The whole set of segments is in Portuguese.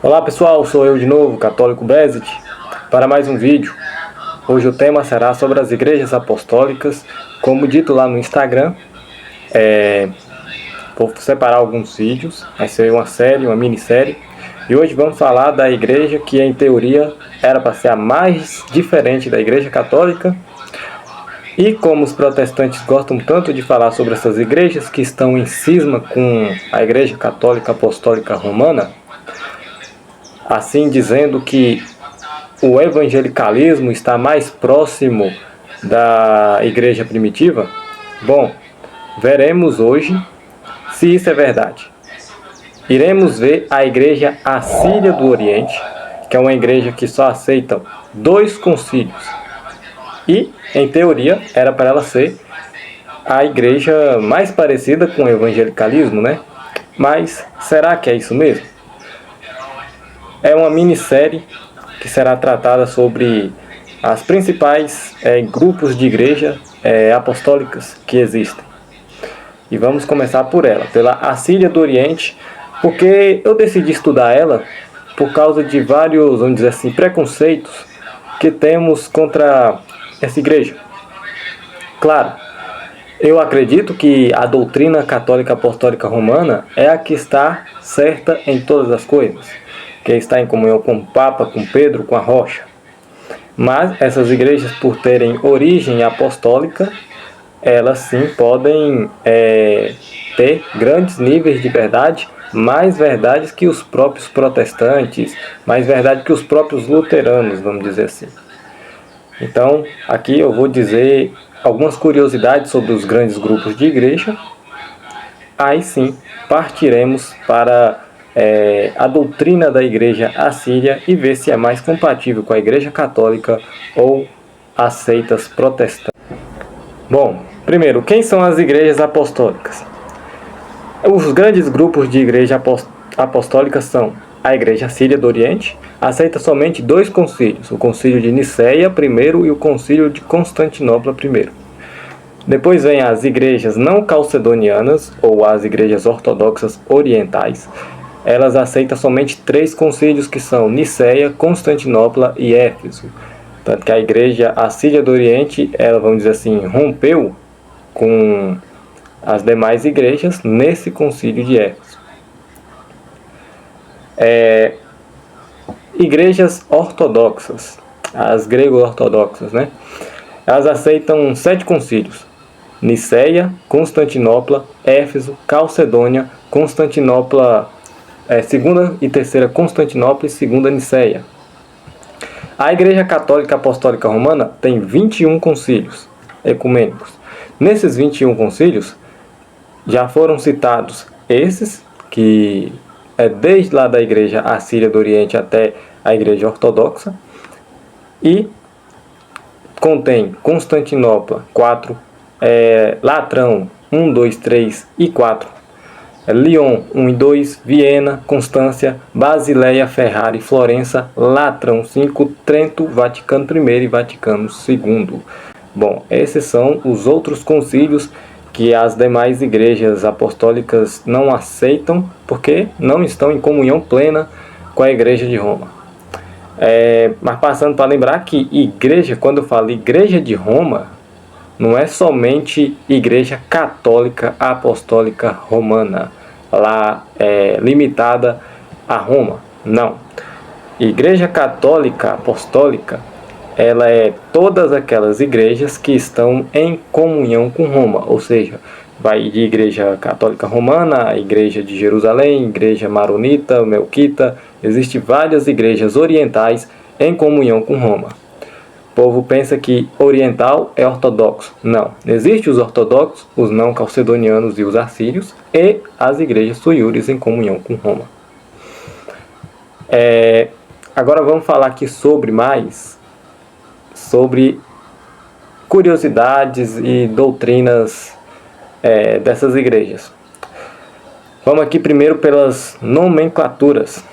Olá pessoal, sou eu de novo, Católico Bezit, para mais um vídeo. Hoje o tema será sobre as igrejas apostólicas, como dito lá no Instagram. Vou separar alguns vídeos, vai ser uma série, uma minissérie. E hoje vamos falar da igreja que em teoria era para ser a mais diferente da igreja católica. E como os protestantes gostam tanto de falar sobre essas igrejas que estão em cisma com a igreja católica apostólica romana, assim dizendo que o evangelicalismo está mais próximo da igreja primitiva, bom, veremos hoje se isso é verdade. Iremos ver a igreja assíria do Oriente, que é uma igreja que só aceita 2 concílios. E, em teoria, era para ela ser a igreja mais parecida com o evangelicalismo, né? Mas será que é isso mesmo? É uma minissérie que será tratada sobre as principais grupos de igreja apostólicas que existem. E vamos começar por ela, pela Assíria do Oriente, porque eu decidi estudar ela por causa de vários, vamos dizer assim, preconceitos que temos contra essa igreja. Claro, eu acredito que a doutrina católica apostólica romana é a que está certa em todas as coisas, que está em comunhão com o Papa, com Pedro, com a Rocha. Mas essas igrejas, por terem origem apostólica, elas sim podem ter grandes níveis de verdade, mais verdades que os próprios protestantes, mais verdade que os próprios luteranos, vamos dizer assim. Então, aqui eu vou dizer algumas curiosidades sobre os grandes grupos de igreja. Aí sim, partiremos para a doutrina da igreja assíria e ver se é mais compatível com a igreja católica ou as seitas protestantes. Bom, primeiro, quem são as igrejas apostólicas? Os grandes grupos de igreja apostólica são a igreja assíria do Oriente, aceita somente 2 concílios, o concílio de Niceia I e o concílio de Constantinopla I. Depois vem as igrejas não calcedonianas, ou as igrejas ortodoxas orientais. Elas aceitam somente 3 concílios, que são Niceia, Constantinopla e Éfeso. Tanto que a igreja assíria do Oriente, ela, vamos dizer assim, rompeu com as demais igrejas nesse concílio de Éfeso. Igrejas ortodoxas, as grego-ortodoxas, né? Elas aceitam 7 concílios: Niceia, Constantinopla, Éfeso, Calcedônia, Constantinopla, segunda e terceira Constantinopla e segunda Niceia. A Igreja Católica Apostólica Romana tem 21 concílios ecumênicos. Nesses 21 concílios, já foram citados esses, que é desde lá da Igreja Assíria do Oriente até a Igreja Ortodoxa, e contém Constantinopla 4, Latrão 1, 2, 3 e 4, Lyon 1 e 2, Viena, Constância, Basileia, Ferrara e Florença, Latrão 5, Trento, Vaticano I e Vaticano II. Bom, esses são os outros concílios que as demais igrejas apostólicas não aceitam, porque não estão em comunhão plena com a igreja de Roma. Mas passando para lembrar que igreja, quando eu falo igreja de Roma, não é somente igreja católica apostólica romana, lá limitada a Roma, não. Igreja católica apostólica, ela é todas aquelas igrejas que estão em comunhão com Roma, ou seja, vai de igreja católica romana, a igreja de Jerusalém, igreja maronita, melquita, existem várias igrejas orientais em comunhão com Roma. O povo pensa que oriental é ortodoxo. Não, existem os ortodoxos, os não calcedonianos e os assírios, e as igrejas suiúres em comunhão com Roma. Agora vamos falar aqui sobre curiosidades e doutrinas dessas igrejas. Vamos aqui primeiro pelas nomenclaturas.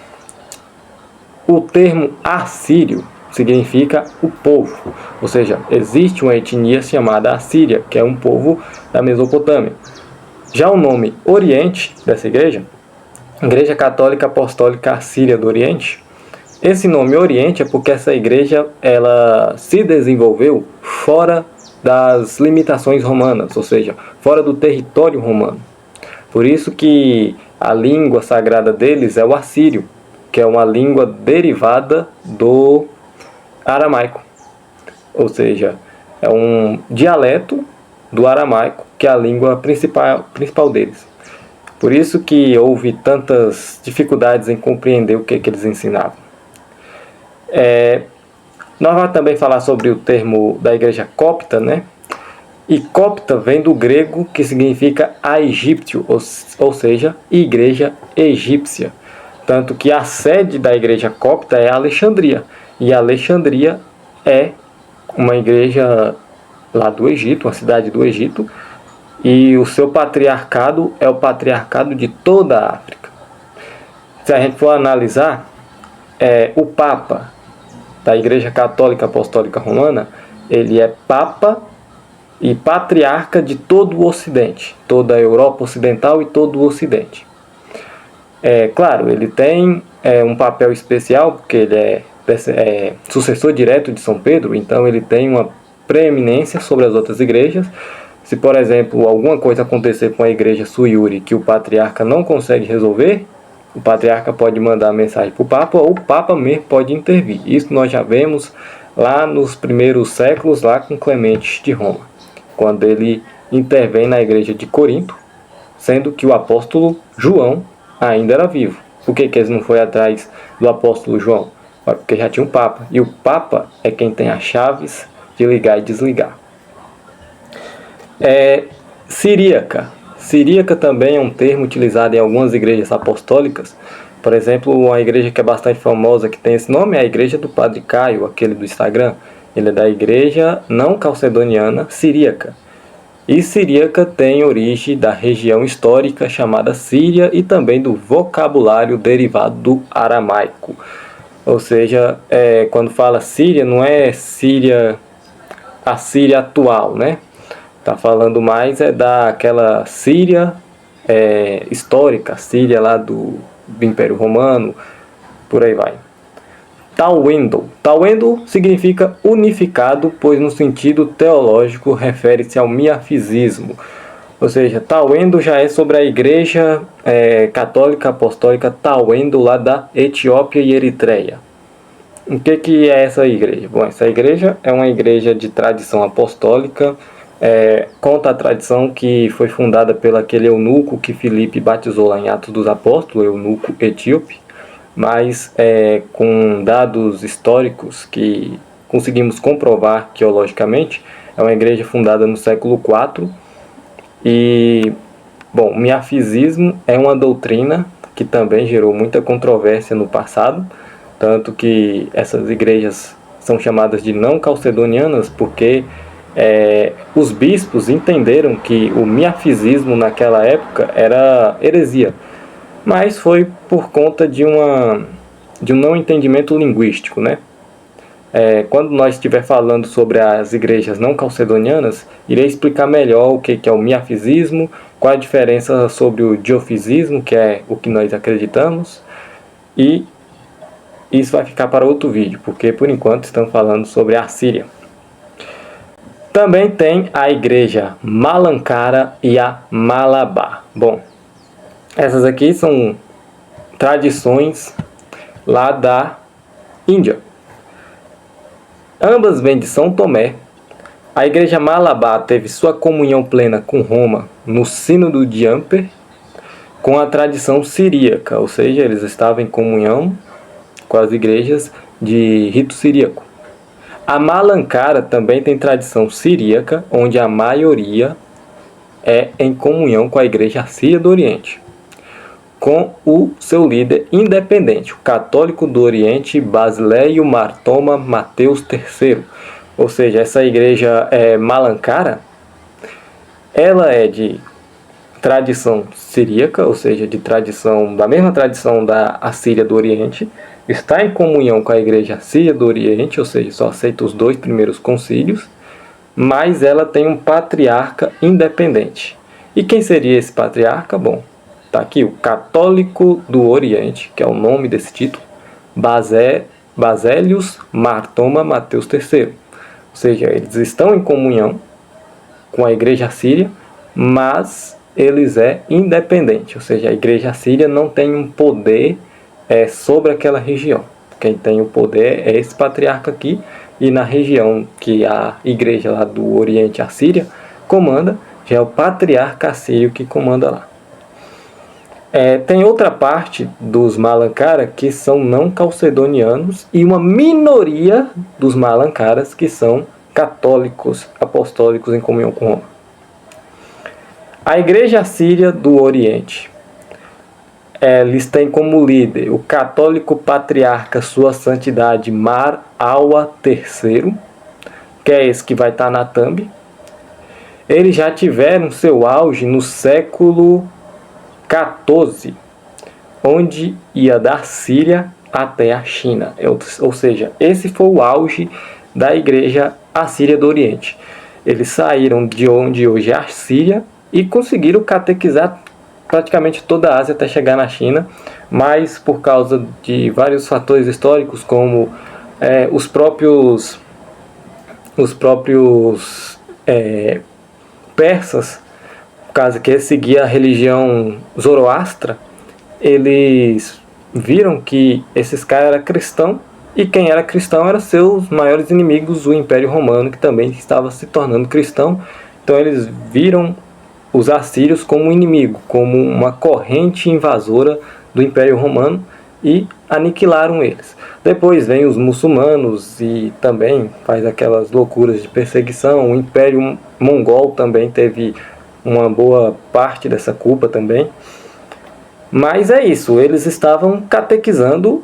O termo assírio significa o povo, ou seja, existe uma etnia chamada Assíria, que é um povo da Mesopotâmia. Já o nome Oriente dessa igreja Igreja Católica Apostólica Assíria do Oriente. Esse nome Oriente é porque essa igreja ela se desenvolveu fora das limitações romanas, ou seja, fora do território romano. Por isso que a língua sagrada deles é o assírio, que é uma língua derivada do aramaico. Ou seja, é um dialeto do aramaico, que é a língua principal deles. Por isso que houve tantas dificuldades em compreender o que eles ensinavam. Nós vamos também falar sobre o termo da igreja copta, né? E copta vem do grego, que significa aegípcio, ou seja, igreja egípcia. Tanto que a sede da igreja copta é Alexandria. E Alexandria é uma igreja lá do Egito, uma cidade do Egito, e o seu patriarcado é o patriarcado de toda a África. Se a gente for analisar, o Papa da Igreja Católica Apostólica Romana, ele é Papa e patriarca de todo o Ocidente, toda a Europa Ocidental e todo o Ocidente. Claro, ele tem um papel especial, porque ele é sucessor direto de São Pedro, então ele tem uma preeminência sobre as outras igrejas. Se, por exemplo, alguma coisa acontecer com a igreja Suiuri que o patriarca não consegue resolver, o patriarca pode mandar mensagem para o Papa, ou o Papa mesmo pode intervir. Isso nós já vemos lá nos primeiros séculos, lá com Clemente de Roma, quando ele intervém na igreja de Corinto, sendo que o apóstolo João ainda era vivo. Por que eles não foram atrás do apóstolo João? Porque já tinha um Papa, e o Papa é quem tem as chaves de ligar e desligar. Siríaca. Siríaca também é um termo utilizado em algumas igrejas apostólicas. Por exemplo, uma igreja que é bastante famosa que tem esse nome é a igreja do Padre Caio, aquele do Instagram. Ele é da igreja não calcedoniana siríaca. E siríaca tem origem da região histórica chamada Síria e também do vocabulário derivado do aramaico. Ou seja, quando fala Síria, não é Síria, a Síria atual, né? Está falando mais daquela Síria histórica, Síria lá do Império Romano, por aí vai. Tawendo. Tawendo significa unificado, pois no sentido teológico refere-se ao miafisismo. Ou seja, Tawendo já é sobre a igreja católica apostólica Tawendo lá da Etiópia e Eritreia. O que é essa igreja? Bom, essa igreja é uma igreja de tradição apostólica. Conta a tradição que foi fundada pelo aquele eunuco que Filipe batizou lá em Atos dos Apóstolos, eunuco etíope, mas com dados históricos que conseguimos comprovar arqueologicamente, é uma igreja fundada no século IV. E, bom, o miafisismo é uma doutrina que também gerou muita controvérsia no passado, tanto que essas igrejas são chamadas de não calcedonianas porque os bispos entenderam que o miafisismo naquela época era heresia, mas foi por conta de um não entendimento linguístico, né? Quando nós estiver falando sobre as igrejas não calcedonianas, irei explicar melhor o que é o miafisismo, qual a diferença sobre o diofisismo, que é o que nós acreditamos, e isso vai ficar para outro vídeo, porque por enquanto estamos falando sobre a Síria. Também tem a igreja Malankara e a Malabar. Bom, essas aqui são tradições lá da Índia. Ambas vêm de São Tomé. A igreja Malabar teve sua comunhão plena com Roma no Sínodo de Amper, com a tradição siríaca, ou seja, eles estavam em comunhão com as igrejas de rito siríaco. A Malankara também tem tradição siríaca, onde a maioria é em comunhão com a igreja Assíria do Oriente, com o seu líder independente, o católico do Oriente Basileio Martoma Mateus III. Ou seja, essa igreja Malankara, ela é de tradição siríaca, ou seja, da mesma tradição da Assíria do Oriente, está em comunhão com a igreja Assíria do Oriente, ou seja, só aceita os 2 primeiros concílios, mas ela tem um patriarca independente. E quem seria esse patriarca? Bom, Está aqui o Católico do Oriente, que é o nome desse título, Baselius Martoma Mateus III. Ou seja, eles estão em comunhão com a Igreja Assíria, mas eles é independente. Ou seja, a Igreja Assíria não tem um poder sobre aquela região. Quem tem o poder é esse patriarca aqui, e na região que a igreja lá do Oriente Assíria comanda, já é o patriarca assírio que comanda lá. Tem outra parte dos Malankara que são não calcedonianos e uma minoria dos Malankaras que são católicos apostólicos em comunhão com Roma. A Igreja Assíria do Oriente, eles têm como líder o católico patriarca Sua Santidade Mar Awa III, que é esse que vai estar na thumb. Eles já tiveram seu auge no século XIV, onde ia da Síria até a China. Ou seja, esse foi o auge da Igreja Assíria do Oriente. Eles saíram de onde hoje é a Síria e conseguiram catequizar praticamente toda a Ásia até chegar na China, mas por causa de vários fatores históricos, como os próprios persas, por causa que eles seguiam a religião Zoroastra, eles viram que esses caras eram cristãos, e quem era cristão eram seus maiores inimigos, o Império Romano, que também estava se tornando cristão. Então eles viram os assírios como um inimigo, como uma corrente invasora do Império Romano, e aniquilaram eles. Depois vem os muçulmanos e também faz aquelas loucuras de perseguição. O Império Mongol também teve uma boa parte dessa culpa também. Mas é isso, eles estavam catequizando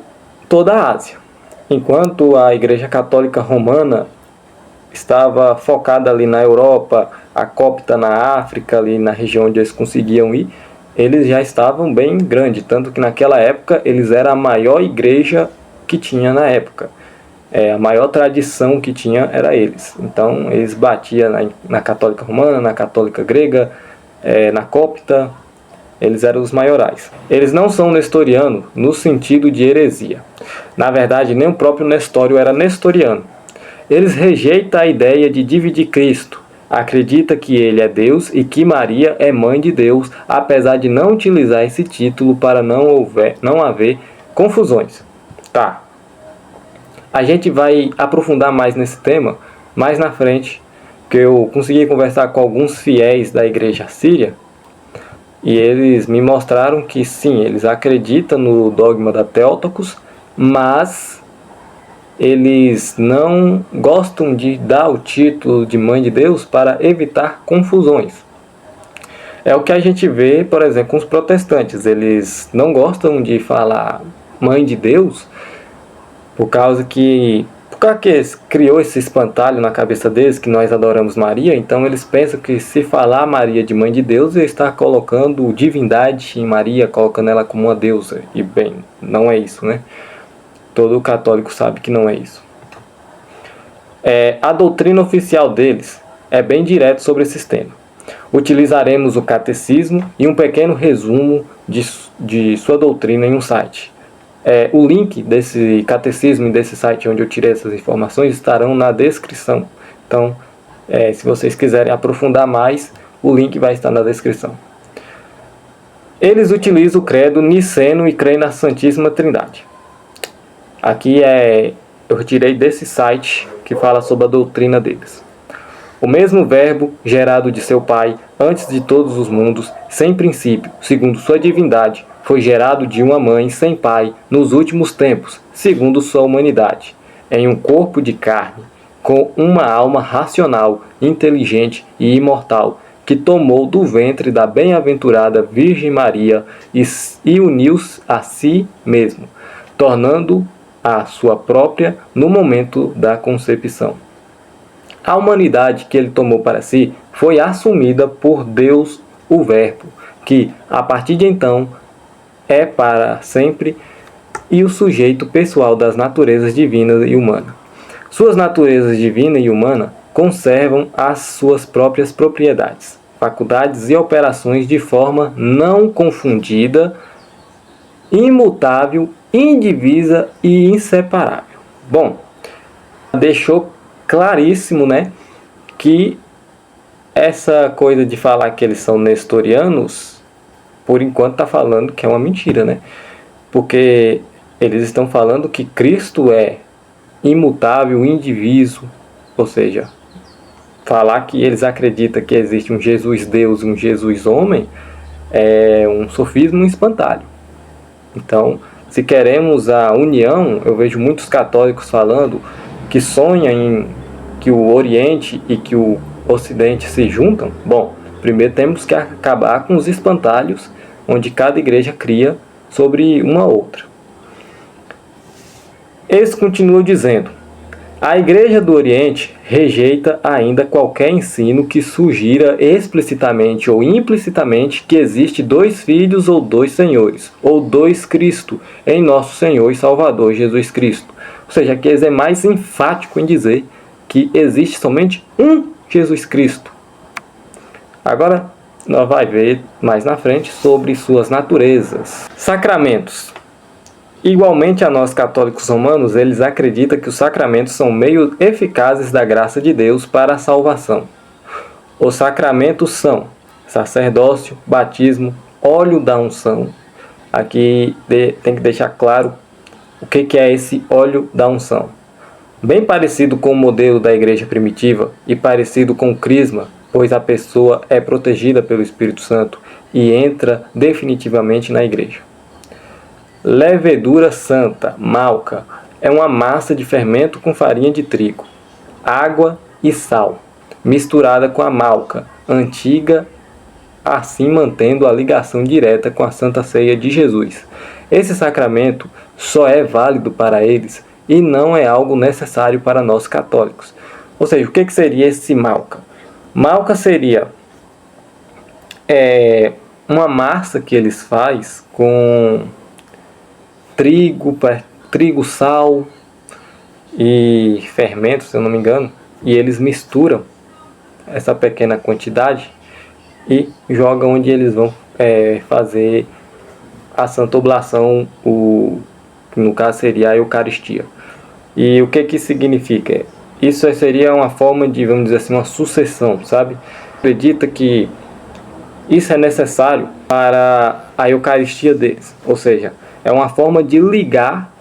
toda a Ásia. Enquanto a Igreja Católica Romana estava focada ali na Europa, a cópita na África, ali na região onde eles conseguiam ir, eles já estavam bem grandes, tanto que naquela época eles eram a maior igreja que tinha na época. A maior tradição que tinha era eles. Então eles batiam na Católica Romana, na Católica Grega, na cópita. Eles eram os maiorais. Eles não são nestorianos no sentido de heresia. Na verdade, nem o próprio Nestório era nestoriano. Eles rejeitam a ideia de dividir Cristo. Acredita que ele é Deus e que Maria é mãe de Deus, apesar de não utilizar esse título para não haver confusões. Tá. A gente vai aprofundar mais nesse tema mais na frente, que eu consegui conversar com alguns fiéis da Igreja Assíria, e eles me mostraram que sim, eles acreditam no dogma da Theotokos, mas eles não gostam de dar o título de Mãe de Deus para evitar confusões. É o que a gente vê, por exemplo, com os protestantes. Eles não gostam de falar Mãe de Deus por causa que criou esse espantalho na cabeça deles que nós adoramos Maria. Então eles pensam que se falar Maria de Mãe de Deus, ele está colocando divindade em Maria, colocando ela como uma deusa. E bem, não é isso, né? Todo católico sabe que não é isso. A doutrina oficial deles é bem direto sobre esses temas. Utilizaremos o catecismo e um pequeno resumo de sua doutrina em um site. O link desse catecismo e desse site onde eu tirei essas informações estarão na descrição. Então, se vocês quiserem aprofundar mais, o link vai estar na descrição. Eles utilizam o credo niceno e creem na Santíssima Trindade. Aqui eu tirei desse site que fala sobre a doutrina deles. O mesmo verbo gerado de seu Pai antes de todos os mundos, sem princípio, segundo sua divindade, foi gerado de uma mãe sem pai nos últimos tempos, segundo sua humanidade, em um corpo de carne, com uma alma racional, inteligente e imortal, que tomou do ventre da bem-aventurada Virgem Maria e uniu-se a si mesmo, tornando a sua própria no momento da concepção. A humanidade que ele tomou para si foi assumida por Deus, o Verbo, que, a partir de então, é para sempre e o sujeito pessoal das naturezas divina e humana. Suas naturezas divina e humana conservam as suas próprias propriedades. faculdades e operações de forma não confundida, imutável, indivisa e inseparável. Bom, deixou claríssimo, né, que essa coisa de falar que eles são nestorianos, por enquanto está falando que é uma mentira, né? Porque eles estão falando que Cristo é imutável, indiviso, ou seja, falar que eles acreditam que existe um Jesus Deus e um Jesus homem é um sofismo, um espantalho. Então, se queremos a união, eu vejo muitos católicos falando que sonham em que o Oriente e que o Ocidente se juntam. Bom, primeiro temos que acabar com os espantalhos onde cada igreja cria sobre uma outra. Eles continuam dizendo: a Igreja do Oriente rejeita ainda qualquer ensino que sugira explicitamente ou implicitamente que existe dois filhos ou dois senhores, ou dois Cristo, em nosso Senhor e Salvador Jesus Cristo. Ou seja, que eles é mais enfático em dizer que existe somente um Jesus Cristo. Agora, nós vamos ver mais na frente sobre suas naturezas. Sacramentos. Igualmente a nós católicos romanos, eles acreditam que os sacramentos são meios eficazes da graça de Deus para a salvação. Os sacramentos são sacerdócio, batismo, óleo da unção. Aqui tem que deixar claro o que é esse óleo da unção. Bem parecido com o modelo da igreja primitiva e parecido com o crisma, pois a pessoa é protegida pelo Espírito Santo e entra definitivamente na igreja. Levedura santa, malca, é uma massa de fermento com farinha de trigo, água e sal, misturada com a malca, antiga, assim mantendo a ligação direta com a Santa Ceia de Jesus. Esse sacramento só é válido para eles e não é algo necessário para nós católicos. Ou seja, o que seria esse malca? Malca seria uma massa que eles fazem com trigo, sal e fermento, se eu não me engano, e eles misturam essa pequena quantidade e jogam onde eles vão fazer a Santa Oblação, que no caso seria a Eucaristia. E o que significa? Isso seria uma forma de, vamos dizer assim, uma sucessão, sabe? Acredita que isso é necessário para a Eucaristia deles, ou seja, é uma forma de ligar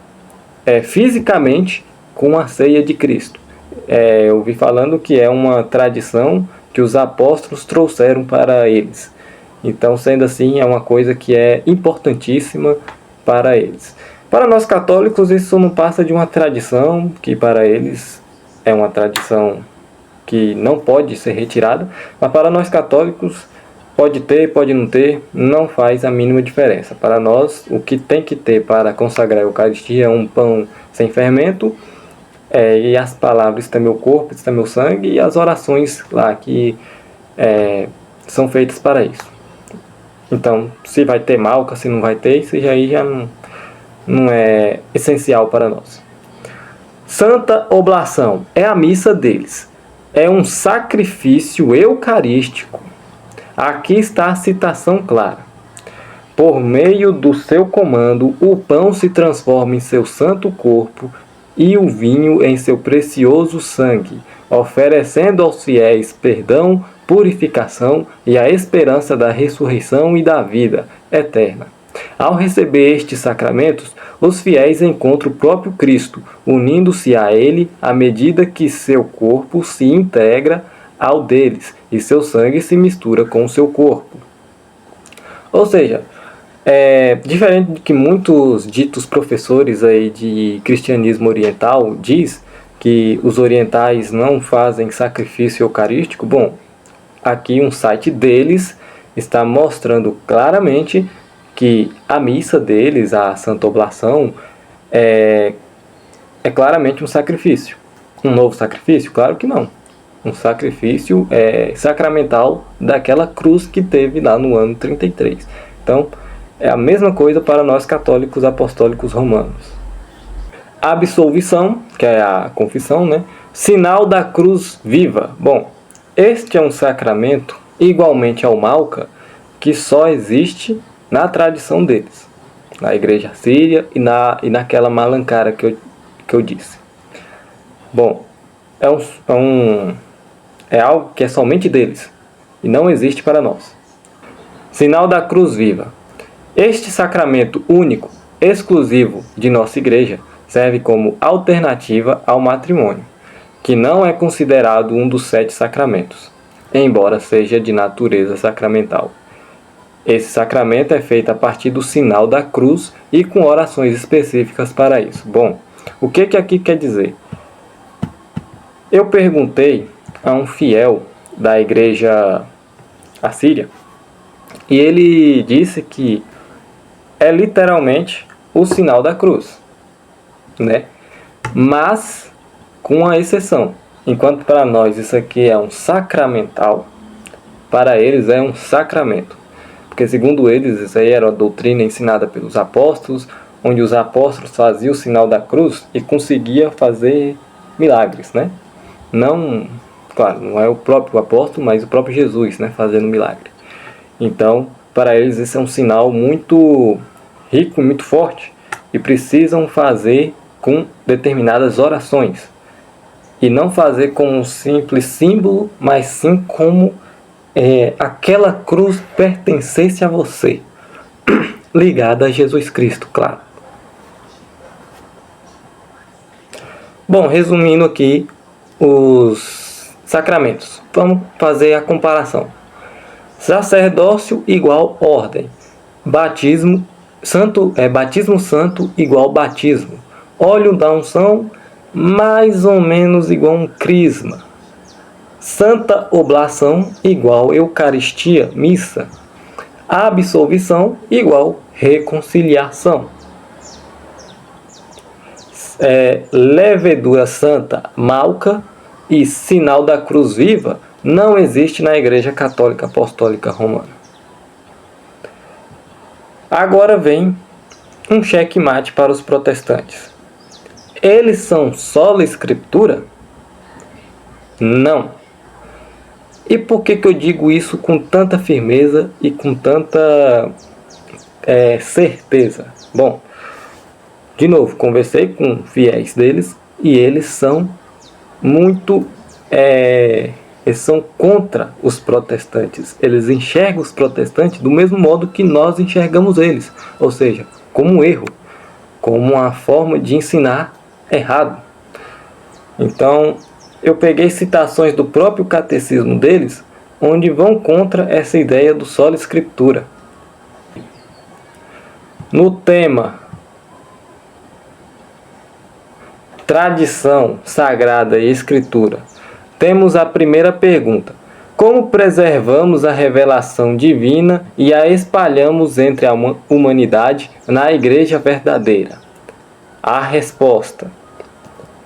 fisicamente com a ceia de Cristo. Eu vi falando que é uma tradição que os apóstolos trouxeram para eles. Então, sendo assim, é uma coisa que é importantíssima para eles. Para nós católicos, isso não passa de uma tradição, que para eles é uma tradição que não pode ser retirada, mas para nós católicos pode ter, pode não ter, não faz a mínima diferença. Para nós, o que tem que ter para consagrar a Eucaristia é um pão sem fermento, e as palavras: está meu corpo, está meu sangue, e as orações lá que são feitas para isso. Então, se vai ter malca, se não vai ter, isso aí já não é essencial para nós. Santa Oblação é a missa deles. É um sacrifício eucarístico. Aqui está a citação clara. Por meio do seu comando, o pão se transforma em seu santo corpo e o vinho em seu precioso sangue, oferecendo aos fiéis perdão, purificação e a esperança da ressurreição e da vida eterna. Ao receber estes sacramentos, os fiéis encontram o próprio Cristo, unindo-se a Ele à medida que seu corpo se integra ao deles e seu sangue se mistura com o seu corpo. Ou seja, diferente do que muitos ditos professores aí de cristianismo oriental diz, que os orientais não fazem sacrifício eucarístico, bom, aqui um site deles está mostrando claramente que a missa deles, a Santa Oblação, é claramente um sacrifício. Um novo sacrifício? Claro que não. Um sacrifício sacramental daquela cruz que teve lá no ano 33. Então, é a mesma coisa para nós católicos apostólicos romanos. Absolvição, que é a confissão, né? Sinal da cruz viva. Bom, este é um sacramento igualmente ao Malca, que só existe na tradição deles, na igreja síria e naquela Malankara que eu disse. Bom, é algo que é somente deles e não existe para nós. Sinal da cruz viva. Este sacramento único, exclusivo de nossa igreja, serve como alternativa ao matrimônio, que não é considerado um dos 7 sacramentos, embora seja de natureza sacramental. Esse sacramento é feito a partir do sinal da cruz e com orações específicas para isso. Bom, o que aqui quer dizer? Eu perguntei a um fiel da igreja assíria e ele disse que é literalmente o sinal da cruz, né? Mas com uma exceção. Enquanto para nós isso aqui é um sacramental, para eles é um sacramento. Porque segundo eles, isso aí era uma doutrina ensinada pelos apóstolos, onde os apóstolos faziam o sinal da cruz e conseguiam fazer milagres, né? Não, claro, não é o próprio apóstolo, mas o próprio Jesus, né, fazendo milagre. Então, para eles esse é um sinal muito rico, muito forte, e precisam fazer com determinadas orações. E não fazer como um simples símbolo, mas sim como aquela cruz pertencesse a você, ligada a Jesus Cristo, claro. Bom, resumindo aqui os sacramentos, vamos fazer a comparação. Sacerdócio igual ordem, batismo santo igual batismo, óleo da unção mais ou menos igual um crisma, santa oblação igual eucaristia, missa, absolvição igual reconciliação, levedura santa, malca e sinal da cruz viva não existe na Igreja Católica Apostólica Romana. Agora vem um xeque-mate para os protestantes. Eles são sola escritura? Não. E por que eu digo isso com tanta firmeza e com tanta certeza? Bom, de novo, conversei com fiéis deles e eles são muito... eles são contra os protestantes. Eles enxergam os protestantes do mesmo modo que nós enxergamos eles. Ou seja, como um erro, como uma forma de ensinar errado. Então, eu peguei citações do próprio catecismo deles, onde vão contra essa ideia do sola escritura. No tema tradição sagrada e escritura, temos a primeira pergunta: como preservamos a revelação divina e a espalhamos entre a humanidade na igreja verdadeira? A resposta.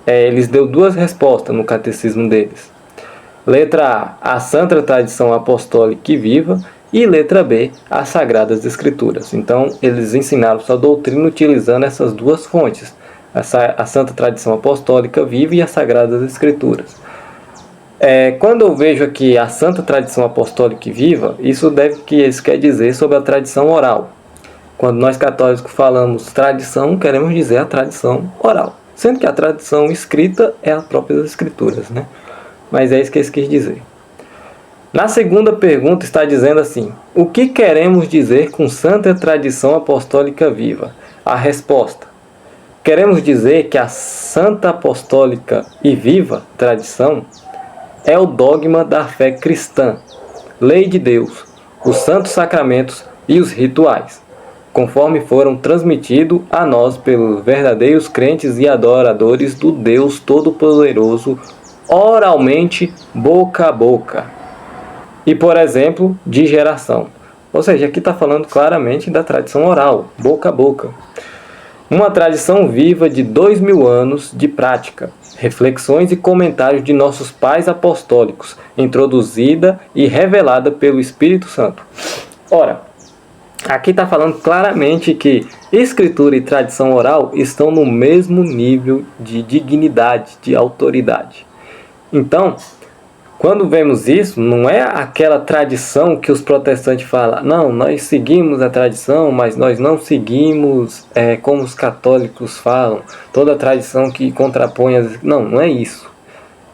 Eles deu 2 respostas no catecismo deles. Letra A, a Santa Tradição Apostólica e Viva, e letra B, as Sagradas Escrituras. Então, eles ensinaram sua doutrina utilizando essas 2 fontes, a Santa Tradição Apostólica Viva e as Sagradas Escrituras. Quando eu vejo aqui a Santa Tradição Apostólica e Viva, isso quer dizer sobre a tradição oral. Quando nós católicos falamos tradição, queremos dizer a tradição oral, sendo que a tradição escrita é a própria das Escrituras, né? Mas é isso que eles quis dizer. Na segunda pergunta está dizendo assim: o que queremos dizer com Santa Tradição Apostólica Viva? A resposta: queremos dizer que a Santa Apostólica e Viva tradição é o dogma da fé cristã, lei de Deus, os santos sacramentos e os rituais, conforme foram transmitidos a nós pelos verdadeiros crentes e adoradores do Deus Todo-Poderoso, oralmente, boca a boca, e, por exemplo, de geração. Ou seja, aqui está falando claramente da tradição oral, boca a boca. Uma tradição viva de 2000 anos de prática, reflexões e comentários de nossos pais apostólicos, introduzida e revelada pelo Espírito Santo. Ora, aqui está falando claramente que escritura e tradição oral estão no mesmo nível de dignidade, de autoridade. Então, Quando vemos isso, não é aquela tradição que os protestantes falam, não, nós seguimos a tradição, mas nós não seguimos como os católicos falam, toda a tradição que contrapõe as... Não é isso.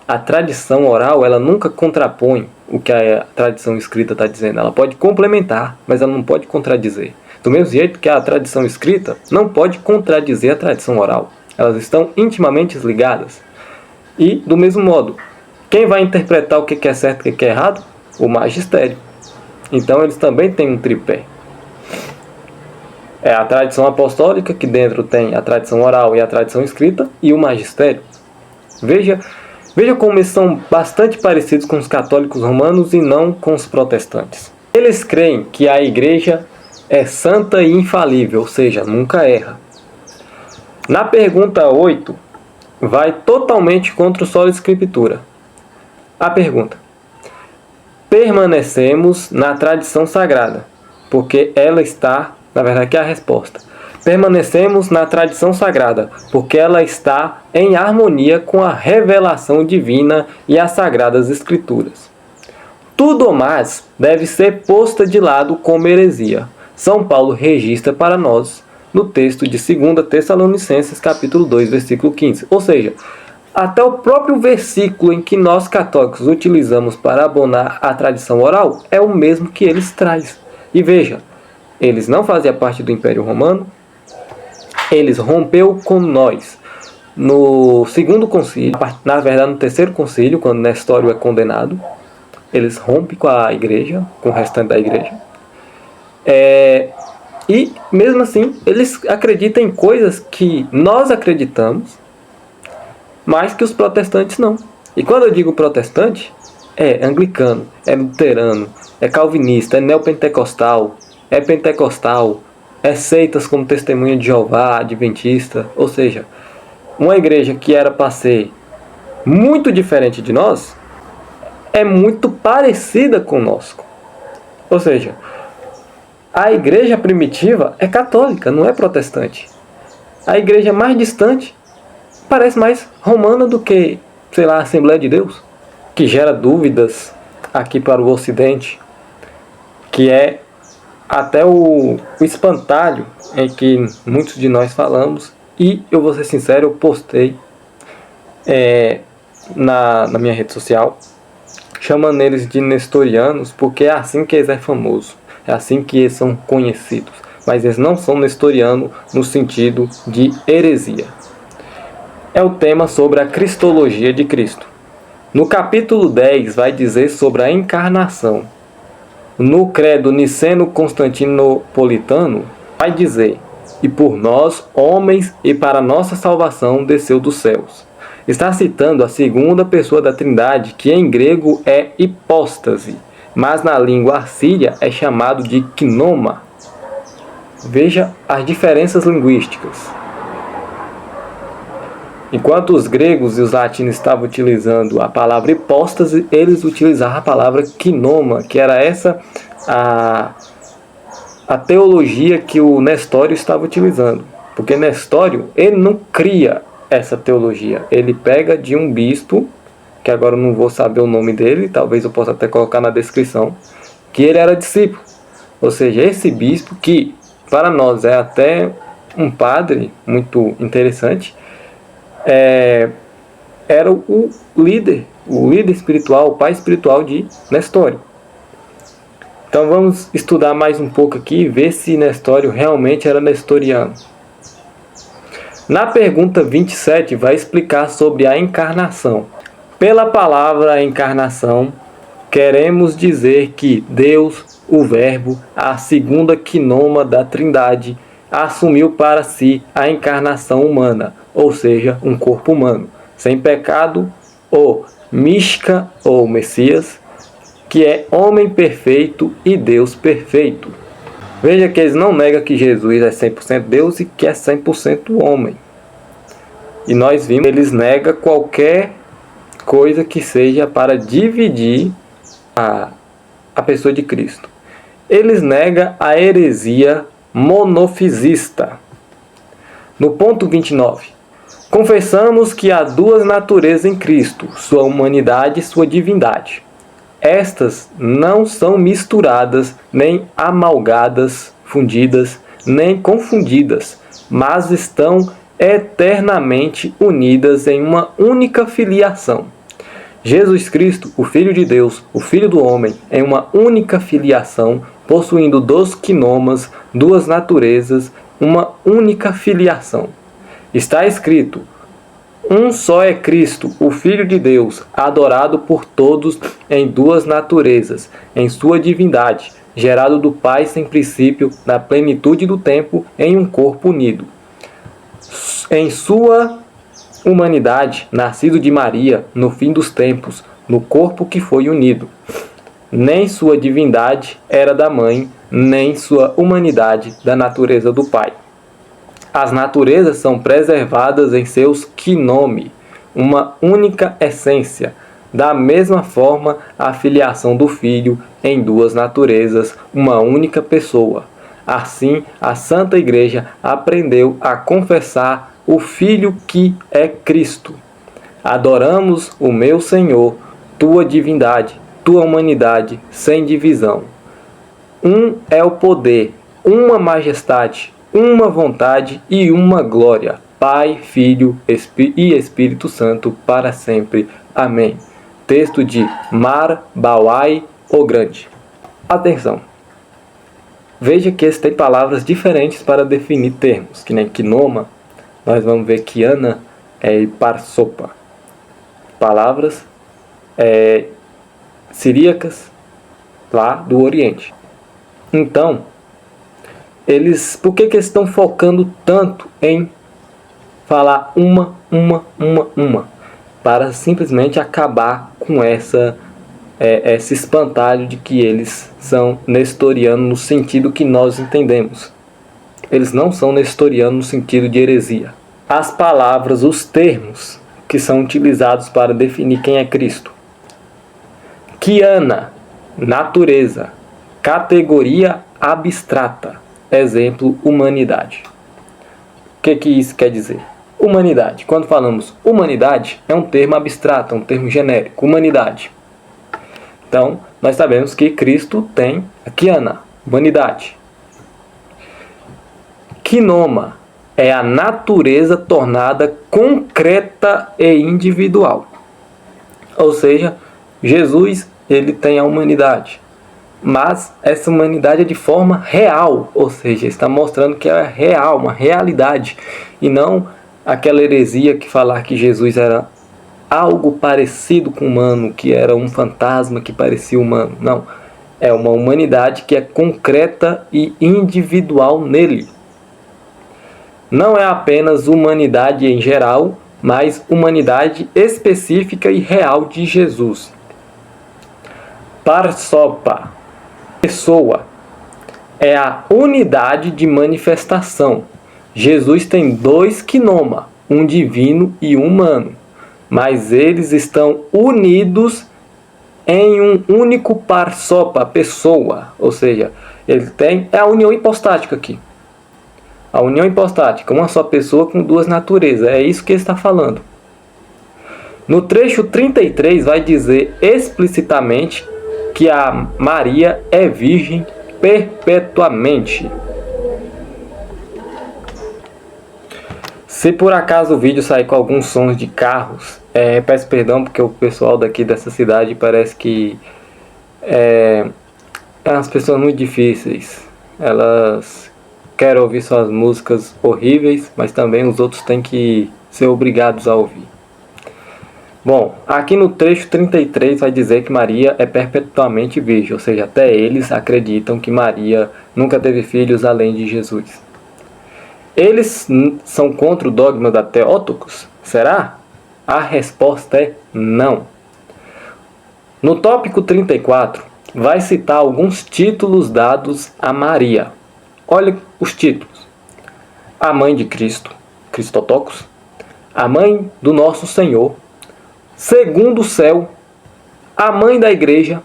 A tradição oral, ela nunca contrapõe o que a tradição escrita está dizendo. Ela pode complementar, mas ela não pode contradizer. Do mesmo jeito que a tradição escrita não pode contradizer a tradição oral. Elas estão intimamente ligadas. E, do mesmo modo, quem vai interpretar o que é certo e o que é errado? O magistério. Então, eles também têm um tripé. É a tradição apostólica, que dentro tem a tradição oral e a tradição escrita, e o magistério. Veja como eles são bastante parecidos com os católicos romanos e não com os protestantes. Eles creem que a igreja é santa e infalível, ou seja, nunca erra. Na pergunta 8, vai totalmente contra o solo escritura. A pergunta: permanecemos na tradição sagrada, porque ela está, na verdade aqui é a resposta. Permanecemos na tradição sagrada, porque ela está em harmonia com a revelação divina e as sagradas escrituras. Tudo mais deve ser posta de lado como heresia. São Paulo registra para nós no texto de 2 Tessalonicenses, capítulo 2, versículo 15. Ou seja, até o próprio versículo em que nós católicos utilizamos para abonar a tradição oral é o mesmo que eles trazem. E veja, eles não faziam parte do Império Romano, eles rompeu com nós no segundo concílio, na verdade no terceiro concílio, quando Nestório é condenado, eles rompem com a igreja, com o restante da igreja. E mesmo assim, eles acreditam em coisas que nós acreditamos, mas que os protestantes não. E quando eu digo protestante, é anglicano, é luterano, é calvinista, é neopentecostal, é pentecostal, é seitas como Testemunha de Jeová, adventista. Ou seja, uma igreja que era para ser muito diferente de nós, é muito parecida conosco. Ou seja, a igreja primitiva é católica, não é protestante. A igreja mais distante parece mais romana do que, sei lá, a Assembleia de Deus, que gera dúvidas aqui para o Ocidente, que é até o espantalho em que muitos de nós falamos. E eu vou ser sincero, eu postei na minha rede social, chamando eles de nestorianos, porque é assim que eles é famoso, é assim que eles são conhecidos. Mas eles não são nestorianos no sentido de heresia. É o tema sobre a cristologia de Cristo. No capítulo 10 vai dizer sobre a encarnação. No credo niceno-constantinopolitano vai dizer: e por nós, homens, e para nossa salvação desceu dos céus. Está citando a segunda pessoa da Trindade, que em grego é hipóstase, mas na língua assíria é chamado de gnoma. Veja as diferenças linguísticas. Enquanto os gregos e os latinos estavam utilizando a palavra hipóstase, eles utilizavam a palavra gnoma, que era essa a teologia que o Nestório estava utilizando. Porque Nestório, ele não cria essa teologia. Ele pega de um bispo, que agora eu não vou saber o nome dele, talvez eu possa até colocar na descrição, que ele era discípulo. Ou seja, esse bispo, que para nós é até um padre muito interessante, era o líder espiritual, o pai espiritual de Nestório. Então vamos estudar mais um pouco aqui e ver se Nestório realmente era nestoriano. Na pergunta 27 vai explicar sobre a encarnação. Pela palavra encarnação, queremos dizer que Deus, o Verbo, a segunda gnoma da Trindade, assumiu para si a encarnação humana, ou seja, um corpo humano, sem pecado, ou Mishka, ou Messias, que é homem perfeito e Deus perfeito. Veja que eles não negam que Jesus é 100% Deus e que é 100% homem. E nós vimos que eles negam qualquer coisa que seja para dividir a pessoa de Cristo. Eles negam a heresia monofisista. No ponto 29. Confessamos que há duas naturezas em Cristo, sua humanidade e sua divindade. Estas não são misturadas, nem amalgadas, fundidas, nem confundidas, mas estão eternamente unidas em uma única filiação. Jesus Cristo, o Filho de Deus, o Filho do homem, em uma única filiação, possuindo dois quinomas, duas naturezas, uma única filiação. Está escrito: um só é Cristo, o Filho de Deus, adorado por todos em duas naturezas, em sua divindade, gerado do Pai sem princípio, na plenitude do tempo, em um corpo unido. Em sua humanidade, nascido de Maria, no fim dos tempos, no corpo que foi unido. Nem sua divindade era da mãe, nem sua humanidade da natureza do Pai. As naturezas são preservadas em seus quinome, uma única essência. Da mesma forma, a filiação do Filho em duas naturezas, uma única pessoa. Assim, a Santa Igreja aprendeu a confessar o Filho que é Cristo. Adoramos o meu Senhor, tua divindade, tua humanidade, sem divisão. Um é o poder, uma majestade, uma vontade e uma glória, Pai, Filho e Espírito Santo, para sempre. Amém. Texto de Mar Bawai, o Grande. Atenção! Veja que tem palavras diferentes para definir termos, que nem quinoma, nós vamos ver Kiana e Parsopa. Palavras siríacas lá do Oriente. Então, por que eles estão focando tanto em falar uma? Para simplesmente acabar com esse espantalho de que eles são nestorianos no sentido que nós entendemos. Eles não são nestorianos no sentido de heresia. As palavras, os termos que são utilizados para definir quem é Cristo. Kiana, natureza, categoria abstrata. Exemplo, humanidade. O que isso quer dizer? Humanidade. Quando falamos humanidade, é um termo abstrato, é um termo genérico. Humanidade. Então, nós sabemos que Cristo tem a Kiana, humanidade. Quinoma é a natureza tornada concreta e individual. Ou seja, Jesus, ele tem a humanidade. Mas essa humanidade é de forma real, ou seja, está mostrando que é real, uma realidade, e não aquela heresia que falar que Jesus era algo parecido com humano, que era um fantasma que parecia humano. Não, é uma humanidade que é concreta e individual nele. Não é apenas humanidade em geral, mas humanidade específica e real de Jesus. Parsopa, pessoa, é a unidade de manifestação. Jesus tem dois quinoma, um divino e um humano, mas eles estão unidos em um único parsopa, pessoa, ou seja, ele tem a união hipostática aqui. A união hipostática, uma só pessoa com duas naturezas, é isso que ele está falando. No trecho 33 vai dizer explicitamente que a Maria é virgem perpetuamente. Se por acaso o vídeo sair com alguns sons de carros, peço perdão porque o pessoal daqui dessa cidade parece que é umas pessoas muito difíceis. Elas querem ouvir suas músicas horríveis, mas também os outros têm que ser obrigados a ouvir. Bom, aqui no trecho 33 vai dizer que Maria é perpetuamente virgem, ou seja, até eles acreditam que Maria nunca teve filhos além de Jesus. Eles são contra o dogma da Theotokos? Será? A resposta é não. No tópico 34, vai citar alguns títulos dados a Maria. Olha os títulos. A mãe de Cristo, Christotokos, a mãe do nosso Senhor, segundo o céu, a mãe da igreja,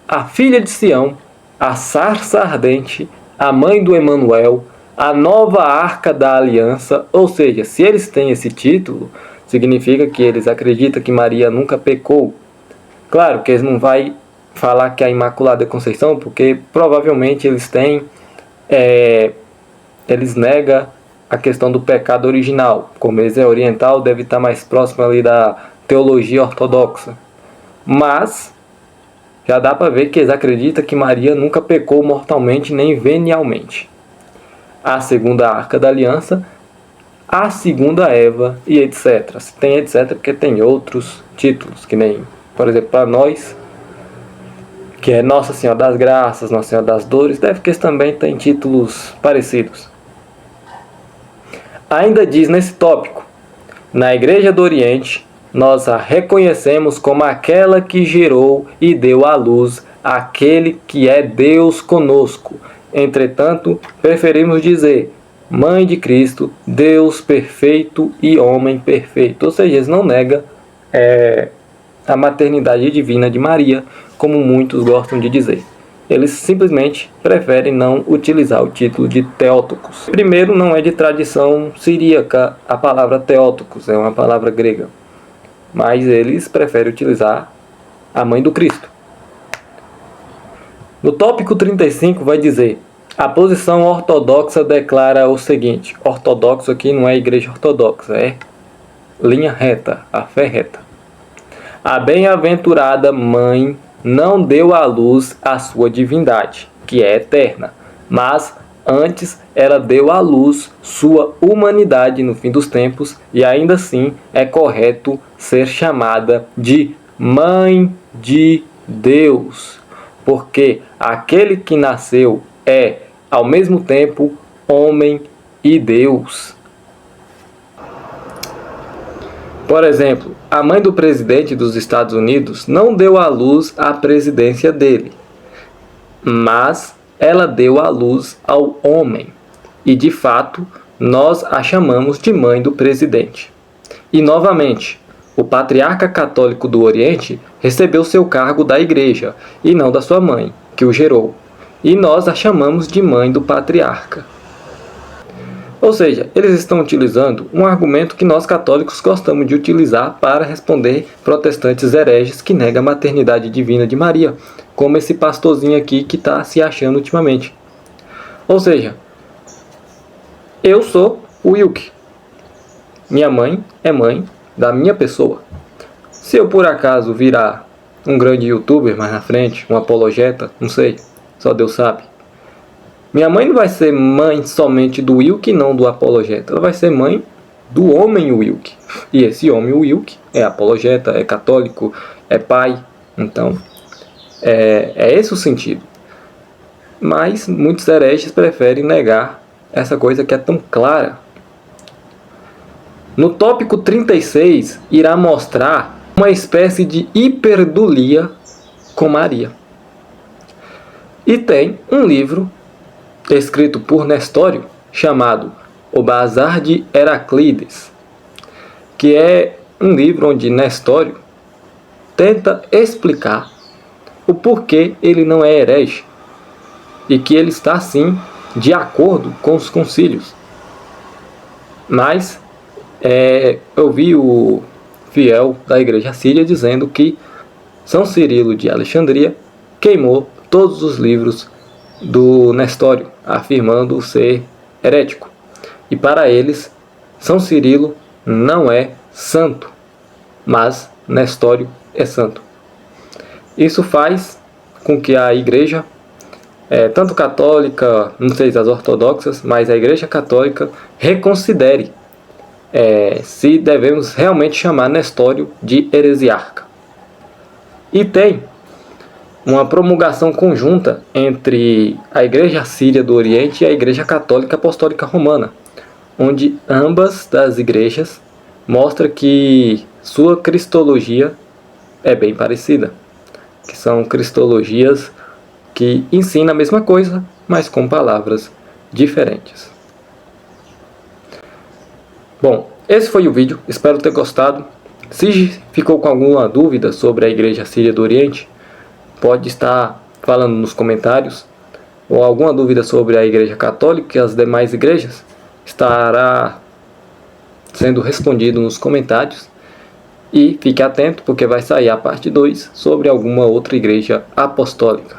a filha de Sião, a sarça ardente, a mãe do Emanuel, a nova Arca da Aliança, ou seja, se eles têm esse título, significa que eles acreditam que Maria nunca pecou. Claro que eles não vão falar que é a Imaculada Conceição, porque provavelmente eles negam a questão do pecado original. Como eles é oriental, deve estar mais próximo ali da teologia ortodoxa. Mas já dá para ver que eles acreditam que Maria nunca pecou mortalmente nem venialmente. A segunda Arca da Aliança, a segunda Eva e etc. Se tem etc porque tem outros títulos, que nem, por exemplo, para nós, que é Nossa Senhora das Graças, Nossa Senhora das Dores, deve que eles também têm títulos parecidos. Ainda diz nesse tópico: na Igreja do Oriente, nós a reconhecemos como aquela que gerou e deu à luz aquele que é Deus conosco. Entretanto, preferimos dizer Mãe de Cristo, Deus perfeito e homem perfeito. Ou seja, eles não negam a maternidade divina de Maria, como muitos gostam de dizer. Eles simplesmente preferem não utilizar o título de Theotokos. Primeiro, não é de tradição siríaca a palavra Theotokos, é uma palavra grega. Mas eles preferem utilizar a Mãe do Cristo. No tópico 35 vai dizer: a posição ortodoxa declara o seguinte. Ortodoxo aqui não é igreja ortodoxa, é linha reta, a fé reta. A bem-aventurada Mãe não deu à luz a sua divindade, que é eterna, mas antes ela deu à luz sua humanidade no fim dos tempos, e ainda assim é correto ser chamada de Mãe de Deus, porque aquele que nasceu é, ao mesmo tempo, homem e Deus. Por exemplo, a mãe do presidente dos Estados Unidos não deu à luz a presidência dele, mas ela deu à luz ao homem, e de fato nós a chamamos de mãe do presidente. E novamente, o patriarca católico do Oriente recebeu seu cargo da igreja, e não da sua mãe, que o gerou, e nós a chamamos de mãe do patriarca. Ou seja, eles estão utilizando um argumento que nós católicos gostamos de utilizar para responder protestantes hereges que negam a maternidade divina de Maria, como esse pastorzinho aqui que está se achando ultimamente. Ou seja, eu sou o Wilke. Minha mãe é mãe da minha pessoa. Se eu por acaso virar um grande youtuber mais na frente, um apologeta, não sei, só Deus sabe. Minha mãe não vai ser mãe somente do Wilke, não do apologeta. Ela vai ser mãe do homem Wilke. E esse homem Wilke é apologeta, é católico, é pai. Então, é esse o sentido. Mas muitos hereges preferem negar essa coisa que é tão clara. No tópico 36, irá mostrar uma espécie de hiperdulia com Maria. E tem um livro escrito por Nestório, chamado O Bazar de Heraclides, que é um livro onde Nestório tenta explicar o porquê ele não é herege, e que ele está, sim, de acordo com os concílios. Mas eu vi o fiel da Igreja Síria dizendo que São Cirilo de Alexandria queimou todos os livros do Nestório, afirmando ser herético. E para eles, São Cirilo não é santo, mas Nestório é santo. Isso faz com que a igreja, tanto católica, não sei as ortodoxas, mas a igreja católica reconsidere se devemos realmente chamar Nestório de heresiarca. E tem uma promulgação conjunta entre a Igreja Síria do Oriente e a Igreja Católica Apostólica Romana, onde ambas das igrejas mostram que sua cristologia é bem parecida, que são cristologias que ensinam a mesma coisa, mas com palavras diferentes. Bom, esse foi o vídeo, espero ter gostado. Se ficou com alguma dúvida sobre a Igreja Síria do Oriente, pode estar falando nos comentários. ou alguma dúvida sobre a Igreja Católica e as demais igrejas, estará sendo respondido nos comentários. E fique atento porque vai sair a parte 2 sobre alguma outra igreja apostólica.